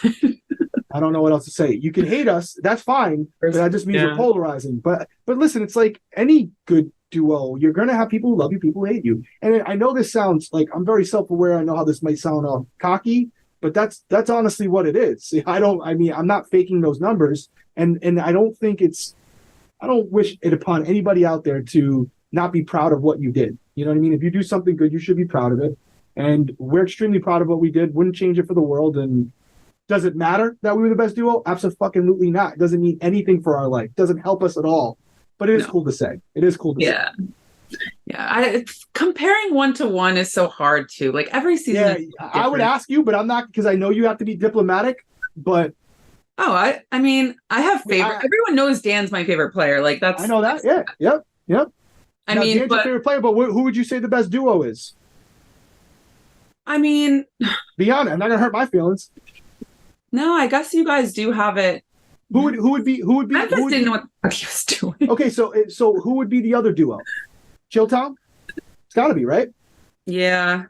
I don't know what else to say. You can hate us. That's fine. But that just means we're polarizing. But listen, it's like any good duo. You're going to have people who love you, people who hate you. And I know this sounds like I'm very self-aware. I know how this might sound cocky, but that's honestly what it is. I'm not faking those numbers. And I don't wish it upon anybody out there to not be proud of what you did. You know what I mean? If you do something good, you should be proud of it. And we're extremely proud of what we did. Wouldn't change it for the world. And Does it matter that we were the best duo? Absolutely not. It doesn't mean anything for our life. It doesn't help us at all. But it is cool to say. It is cool to say. Yeah. Comparing 1-to-1 is so hard too. Like every season. Yeah, I would ask you, but I'm not, because I know you have to be diplomatic. But I mean, I have favorite. Everyone knows Dan's my favorite player. Like that's. I know that. Yeah. Yep. I mean, Dan's your favorite player, but who would you say the best duo is? I mean, be honest. I'm not gonna hurt my feelings. No, I guess you guys do have it. Who would be? I just didn't know what he was doing. Okay, so who would be the other duo? Chilltown? It's got to be, right? Yeah,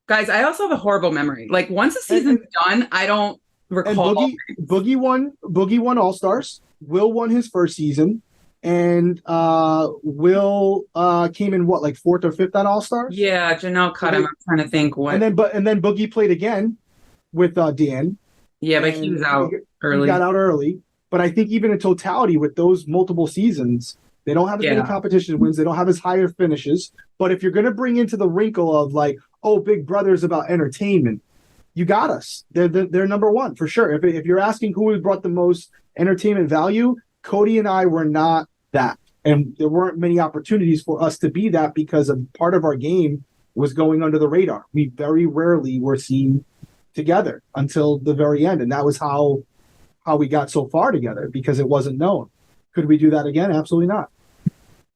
guys, I also have a horrible memory. Like once the season's done, I don't recall. And Boogie won All Stars. Will won his first season, and Will came in what, like 4th or 5th on All Stars? Yeah, Janelle cut him. I'm trying to think what. And then Boogie played again with Dan. Yeah, but he was out early. He got out early. But I think even in totality with those multiple seasons, they don't have as many competition wins. They don't have as higher finishes. But if you're going to bring into the wrinkle of like, oh, Big Brother's about entertainment, you got us. They're number one for sure. If you're asking who brought the most entertainment value, Cody and I were not that. And there weren't many opportunities for us to be that because a part of our game was going under the radar. We very rarely were seen together until the very end, and that was how we got so far together, because it wasn't known. Could we do that again? Absolutely not.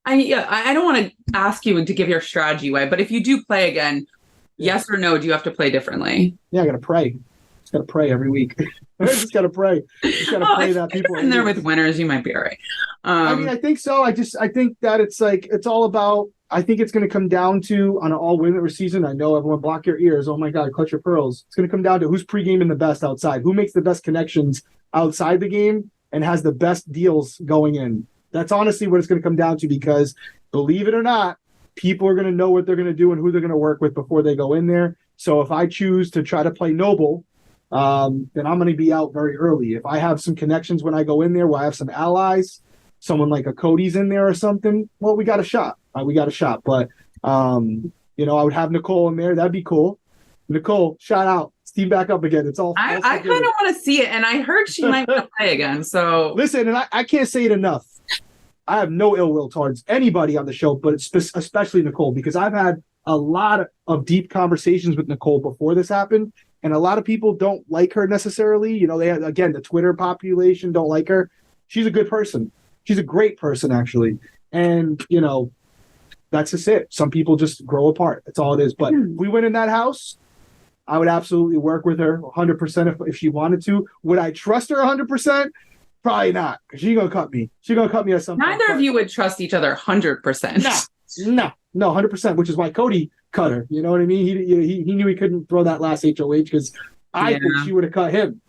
I don't want to ask you to give your strategy away, but if you do play again, yes or no, do you have to play differently? Yeah, I gotta pray. Just gotta pray every week. I just gotta pray. Just gotta pray that people are in there with winners. You might be all right. I mean, I think so. I think that it's all about. I think it's going to come down to, on an all-winner season, I know everyone block your ears. Oh, my God, clutch your pearls. It's going to come down to who's pre-gaming the best outside, who makes the best connections outside the game and has the best deals going in. That's honestly what it's going to come down to, because, believe it or not, people are going to know what they're going to do and who they're going to work with before they go in there. So if I choose to try to play noble, then I'm going to be out very early. If I have some connections when I go in there, where I have some allies, someone like a Cody's in there or something, well, we got a shot. But I would have Nicole in there. That'd be cool. Nicole, shout out. Team back up again. It's all. I kind of want to see it, and I heard she might want to play again. So listen, and I can't say it enough. I have no ill will towards anybody on the show, but especially Nicole, because I've had a lot of deep conversations with Nicole before this happened, and a lot of people don't like her necessarily. The Twitter population don't like her. She's a good person. She's a great person, actually, and that's just it. Some people just grow apart. That's all it is. But if we went in that house, I would absolutely work with her 100% if she wanted to. Would I trust her 100%? Probably not. She's going to cut me. She's going to cut me at some point. Neither of you would trust each other 100%. No, 100%, which is why Cody cut her. You know what I mean? He knew he couldn't throw that last HOH because I think she would have cut him.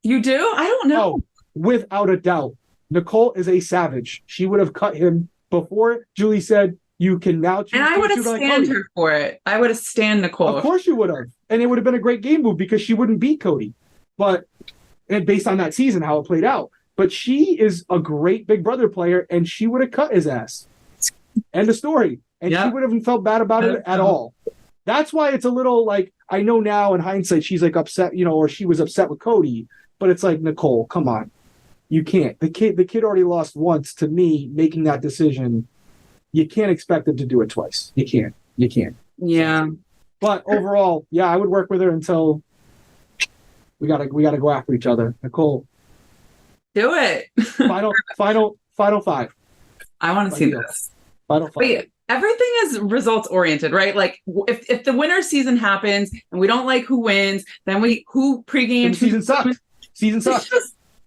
You do? I don't know. Oh, without a doubt. Nicole is a savage. She would have cut him before Julie said, you can now choose. And I would have stand her for it. I would have stand Nicole. Of course you would have. And it would have been a great game move because she wouldn't beat Cody. And based on that season, how it played out. But she is a great Big Brother player, and she would have cut his ass. End of story. And she would have felt bad about it at all. That's why it's a little like, I know now in hindsight, she's like upset, or she was upset with Cody. But it's like, Nicole, come on. You can't. The kid already lost once to me making that decision. You can't expect him to do it twice. You can't. Yeah. But overall, I would work with her until we gotta go after each other. Nicole, do it. Final five. I want to see this. Final five. Wait, everything is results oriented, right? Like if the winter season happens and we don't like who wins, then who pre-games. Season sucks.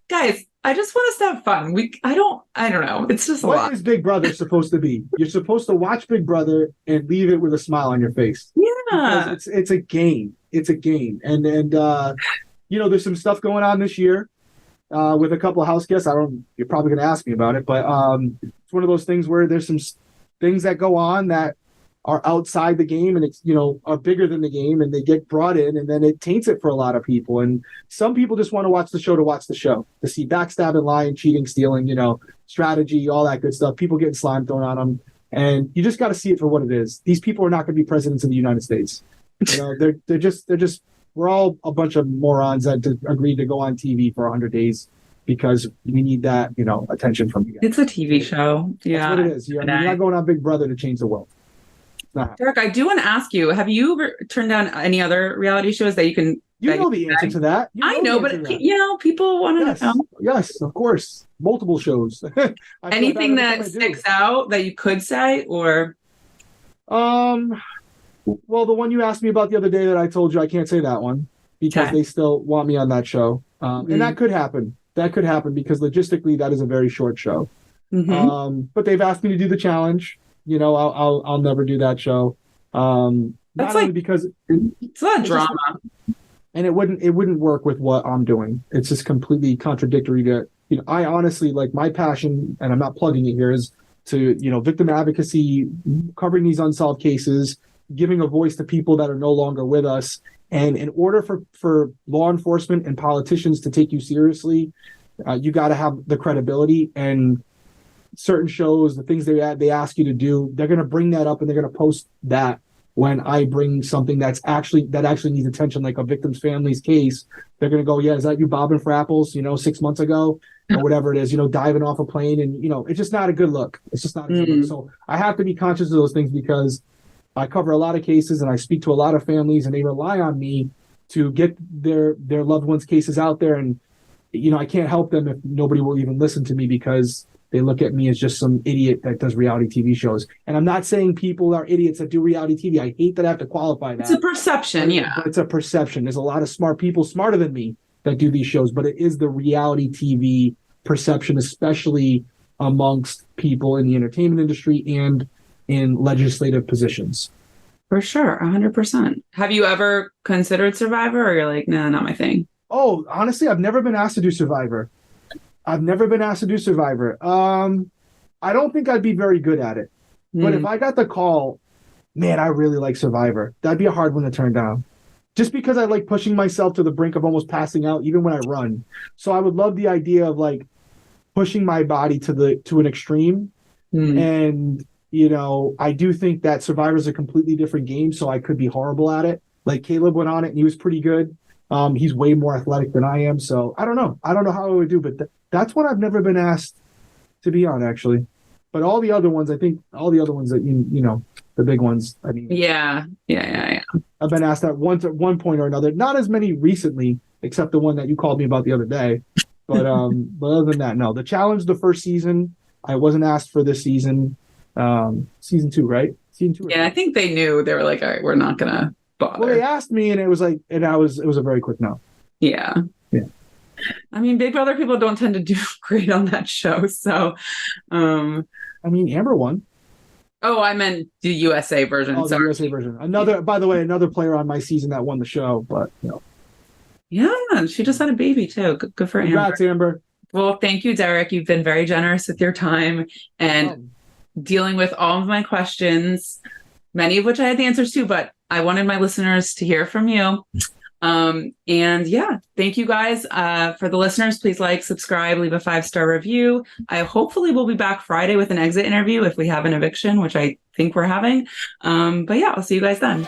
Guys, I just want us to have fun. I don't know. It's just a lot. What is Big Brother supposed to be? You're supposed to watch Big Brother and leave it with a smile on your face. Yeah. Because it's a game. It's a game. And there's some stuff going on this year with a couple of house guests. You're probably going to ask me about it, but it's one of those things where there's some things that go on that are outside the game and it's, are bigger than the game, and they get brought in, and then it taints it for a lot of people. And some people just want to watch the show to see backstabbing, lying, cheating, stealing, strategy, all that good stuff. People getting slime thrown on them. And you just got to see it for what it is. These people are not going to be presidents of the United States. They're just we're all a bunch of morons that agreed to go on TV for 100 days because we need that, attention from you guys. It's a TV show. Yeah. That's what it is. You're not going on Big Brother to change the world. Derrick, I do want to ask you, have you ever turned down any other reality shows that you can... You know the answer to that. I know, but people want to know. Yes, of course. Multiple shows. Anything that sticks out that you could say, or? Well, the one you asked me about the other day that I told you I can't say that one because they still want me on that show. And that could happen. That could happen because logistically that is a very short show. But they've asked me to do the challenge. I'll never do that show. That's not only because it's a lot of drama. And it wouldn't work with what I'm doing. It's just completely contradictory to, I honestly, like, my passion, and I'm not plugging it here, is to, victim advocacy, covering these unsolved cases, giving a voice to people that are no longer with us. And in order for law enforcement and politicians to take you seriously, you got to have the credibility. And certain shows, the things they ask you to do, they're going to bring that up and they're going to post that. When I bring something that actually needs attention, like a victim's family's case, they're going to go, yeah, is that you bobbing for apples, 6 months ago or whatever it is, diving off a plane. And, it's just not a good look. It's just not a good look. So I have to be conscious of those things because I cover a lot of cases and I speak to a lot of families and they rely on me to get their loved ones' cases out there. And, I can't help them if nobody will even listen to me because they look at me as just some idiot that does reality TV shows. And I'm not saying people are idiots that do reality TV. I hate that I have to qualify that. It's a perception, but it's a perception. There's a lot of smart people, smarter than me, that do these shows. But it is the reality TV perception, especially amongst people in the entertainment industry and in legislative positions. For sure, 100%. Have you ever considered Survivor, or you're like, no, not my thing? Oh, honestly, I've never been asked to do Survivor. I don't think I'd be very good at it. But if I got the call, man, I really like Survivor. That'd be a hard one to turn down. Just because I like pushing myself to the brink of almost passing out, even when I run. So I would love the idea of like pushing my body to an extreme. And, I do think that Survivor is a completely different game, so I could be horrible at it. Like Caleb went on it and he was pretty good. He's way more athletic than I am. So I don't know. I don't know how I would do, but that's one I've never been asked to be on, actually. But all the other ones, I think all the other ones that, the big ones, I mean. Yeah. I've been asked that at one point or another. Not as many recently, except the one that you called me about the other day. But other than that, no. The challenge, the first season, I wasn't asked for this season. Season 2, right? Season 2. Yeah, I think they knew. They were like, all right, we're not going to bother. Well, they asked me and it was a very quick no. Yeah. I mean, Big Brother people don't tend to do great on that show. So, Amber won. Oh, I meant the USA version. Oh, the USA version. Another player on my season that won the show, but Yeah, she just had a baby too. Good for Amber. Congrats, Amber. Well, thank you, Derrick. You've been very generous with your time and dealing with all of my questions, many of which I had the answers to, but I wanted my listeners to hear from you. Thank you guys. For the listeners, please like, subscribe, leave a 5-star review. I hopefully will be back Friday with an exit interview if we have an eviction, which I think we're having. I'll see you guys then.